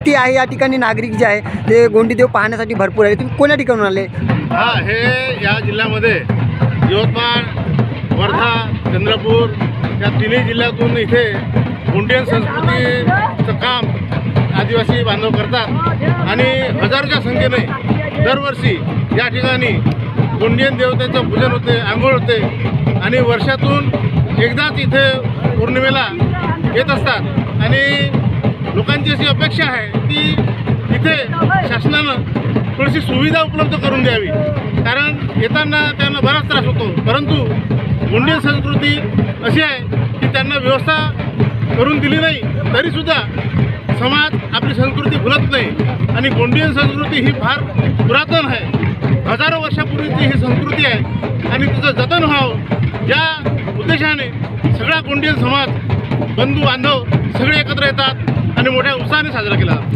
ती आहे या ठिकाणी नागरिक जे आहे ते गोंडीदेव पाहण्यासाठी भरपूर आहे. तुम्ही कोणत्या ठिकाणून आले? हे या जिल्ह्यामध्ये यवतमाळ, वर्धा, चंद्रपूर या तिन्ही जिल्ह्यातून इथे गोंडियन संस्कृतीचं काम आदिवासी बांधव करतात आणि हजारोच्या संख्येने दरवर्षी या ठिकाणी गोंडियन देवतेचं पूजन होते, आंघोळ होते आणि वर्षातून एकदाच इथे पौर्णिमेला येत असतात. आणि लोकांची अशी अपेक्षा आहे की इथे शासनानं थोडीशी सुविधा उपलब्ध करून द्यावी, कारण येताना त्यांना बराच त्रास होतो. परंतु गोंडियन संस्कृती अशी आहे की त्यांना व्यवस्था करून दिली नाही तरीसुद्धा समाज आपली संस्कृती भुलत नाही आणि गोंडियन संस्कृती ही फार पुरातन आहे. हजारो वर्षापूर्वीची ही संस्कृती आहे आणि तिचं जतन व्हावं या उद्देशाने सगळा गोंडियन समाज, बंधू बांधव सगळे एकत्र येतात आणि मोठ्या उत्साहाने साजरा केला जातो.